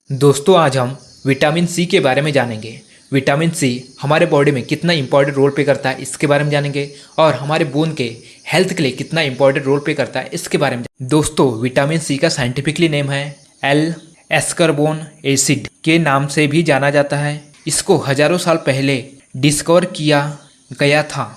दोस्तों आज हम विटामिन सी के बारे में जानेंगे। विटामिन सी हमारे बॉडी में कितना इंपॉर्टेंट रोल प्ले करता है इसके बारे में जानेंगे और हमारे बोन के हेल्थ के लिए कितना इंपॉर्टेंट रोल प्ले करता है इसके बारे में। दोस्तों विटामिन सी का साइंटिफिकली नेम है एल एस्कर्बोन एसिड के नाम से भी जाना जाता है। इसको हजारों साल पहले डिस्कवर किया गया था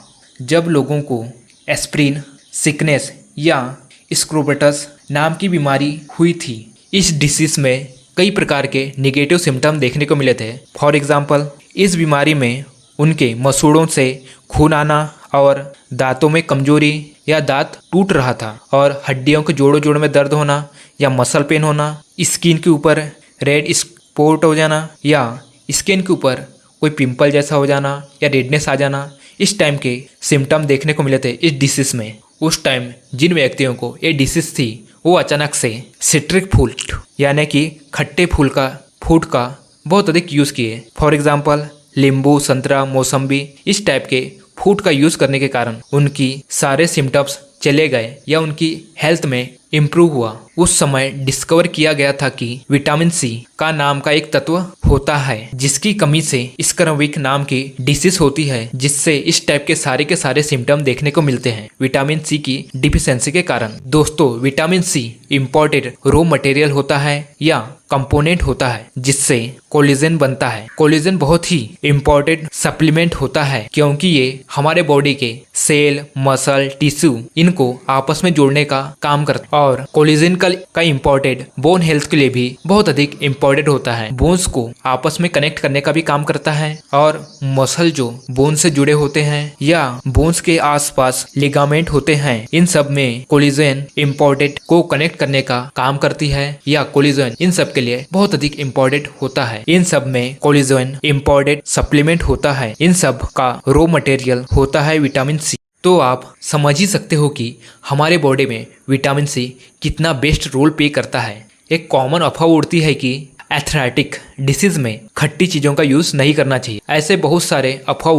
जब लोगों को एस्प्रिन सिकनेस या स्क्रोबटस नाम की बीमारी हुई थी। इस डिसीज में कई प्रकार के निगेटिव सिम्टम देखने को मिले थे। फॉर एग्जांपल इस बीमारी में उनके मसूड़ों से खून आना और दांतों में कमजोरी या दांत टूट रहा था और हड्डियों के जोड़ों में दर्द होना या मसल पेन होना, स्किन के ऊपर रेड स्पॉट हो जाना या स्किन के ऊपर कोई पिंपल जैसा हो जाना या रेडनेस आ जाना, इस टाइम के सिम्टम देखने को मिले थे इस डिसीज में। उस टाइम जिन व्यक्तियों को ये डिसीज थी वो अचानक से सिट्रिक फ्रूट यानी कि खट्टे फूड का बहुत अधिक यूज़ किए। फॉर एग्जांपल नींबू, संतरा, मौसम्बी इस टाइप के फूड का यूज़ करने के कारण उनकी सारे सिम्टम्स चले गए या उनकी हेल्थ में इम्प्रूव हुआ। उस समय डिस्कवर किया गया था कि विटामिन सी का नाम का एक तत्व होता है जिसकी कमी से स्कर्विक नाम की डिसीज होती है, जिससे इस टाइप के सारे सिम्टम देखने को मिलते हैं विटामिन सी की डिफिशियंसी के कारण। दोस्तों vitamin C imported raw material होता है या कंपोनेंट होता है जिससे कोलेजन बनता है। कोलेजन बहुत ही इम्पोर्टेंट सप्लीमेंट होता है क्योंकि ये हमारे बॉडी के सेल, मसल, टिश्यू इनको आपस में जोड़ने का काम करता है और कोलेजन का इम्पोर्टेंट बोन हेल्थ के लिए भी बहुत अधिक इम्पोर्टेंट होता है। बोन्स को आपस में कनेक्ट करने का भी काम करता है और मसल जो बोन से जुड़े होते हैं या बोन्स के आसपास लिगामेंट होते हैं, इन सब में कोलेजन इम्पोर्टेंट को कनेक्ट करने का काम करती है या कोलेजन इन सब के लिए बहुत अधिक इम्पोर्टेंट होता है। इन सब में कोलेजन इम्पोर्टेंट सप्लीमेंट होता है। इन सब का रॉ मटेरियल होता है विटामिन सी। तो आप समझ ही सकते हो कि हमारे बॉडी में विटामिन सी कितना बेस्ट रोल प्ले करता है। एक कॉमन अफवाह उड़ती है कि एथराइटिक डिसीज में खट्टी चीज़ों का यूज़ नहीं करना चाहिए। ऐसे बहुत सारे अफवाह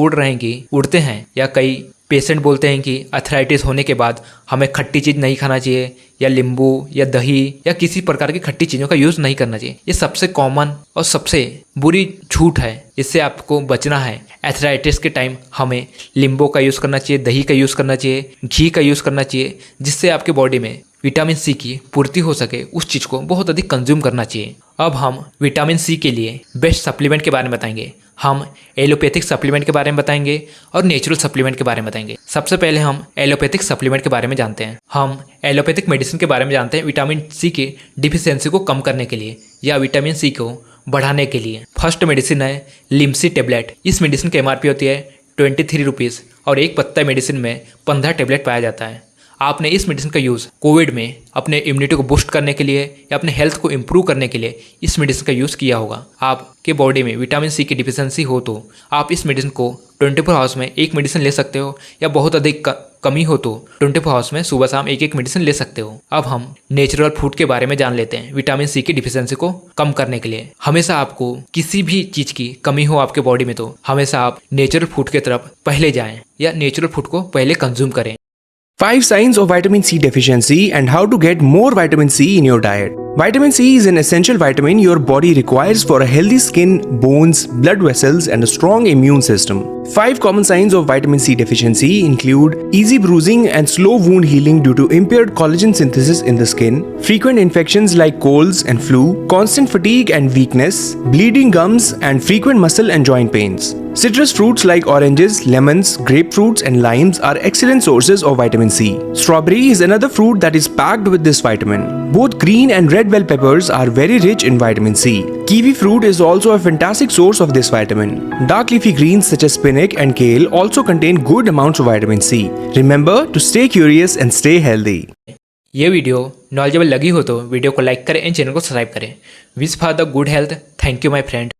उड़ते हैं या कई पेशेंट बोलते हैं कि अथराइटिस होने के बाद हमें खट्टी चीज़ नहीं खाना चाहिए या नींबू या दही या किसी प्रकार की खट्टी चीज़ों का यूज़ नहीं करना चाहिए। ये सबसे कॉमन और सबसे बुरी झूठ है। इससे आपको बचना है। एथराइटिस के टाइम हमें नींबू का यूज़ करना चाहिए, दही का यूज़ करना चाहिए, घी का यूज़ करना चाहिए, जिससे आपके बॉडी में विटामिन सी की पूर्ति हो सके। उस चीज़ को बहुत अधिक कंज्यूम करना चाहिए। अब हम विटामिन सी के लिए बेस्ट सप्लीमेंट के बारे में बताएंगे। हम एलोपैथिक सप्लीमेंट के बारे में बताएंगे और नेचुरल सप्लीमेंट के बारे में बताएंगे। सबसे पहले हम एलोपैथिक सप्लीमेंट के बारे में जानते हैं। हम एलोपैथिक मेडिसिन के बारे में जानते हैं विटामिन सी की डिफिशियंसी को कम करने के लिए या विटामिन सी को बढ़ाने के लिए। फर्स्ट मेडिसिन है लिम्सी टेबलेट। इस मेडिसिन की एमआरपी होती है 23 रुपीज़ और एक पत्ता मेडिसिन में 15 टेबलेट पाया जाता है। आपने इस मेडिसिन का यूज़ कोविड में अपने इम्यूनिटी को बूस्ट करने के लिए या अपने हेल्थ को इम्प्रूव करने के लिए इस मेडिसिन का यूज़ किया होगा। आपके बॉडी में विटामिन सी की डिफिशियंसी हो तो आप इस मेडिसिन को 24 आवर्स में एक मेडिसिन ले सकते हो या बहुत अधिक कमी हो तो 24 आवर्स में सुबह शाम एक मेडिसिन ले सकते हो। अब हम नेचुरल फूड के बारे में जान लेते हैं विटामिन सी की डिफिशियंसी को कम करने के लिए। हमेशा आपको किसी भी चीज़ की कमी हो आपके बॉडी में तो हमेशा आप नेचुरल फूड की तरफ पहले जाएं या नेचुरल फूड को पहले कंज्यूम करें। 5 signs of vitamin C deficiency and how to get more vitamin C in your diet. Vitamin C is an essential vitamin your body requires for a healthy skin, bones, blood vessels, and a strong immune system. 5 common signs of vitamin C deficiency include easy bruising and slow wound healing due to impaired collagen synthesis in the skin, frequent infections like colds and flu, constant fatigue and weakness, bleeding gums, and frequent muscle and joint pains. Citrus fruits like oranges, lemons, grapefruits, and limes are excellent sources of vitamin C. Strawberry is another fruit that is packed with this vitamin. Both green and red bell peppers are very rich in vitamin C. Kiwi fruit is also a fantastic source of this vitamin. Dark leafy greens such as spinach and kale also contain good amounts of vitamin C. Remember to stay curious and stay healthy. ये video knowledgeable लगी हो तो video को like करें and channel को subscribe करें। Wish for the good health. Thank you my friend.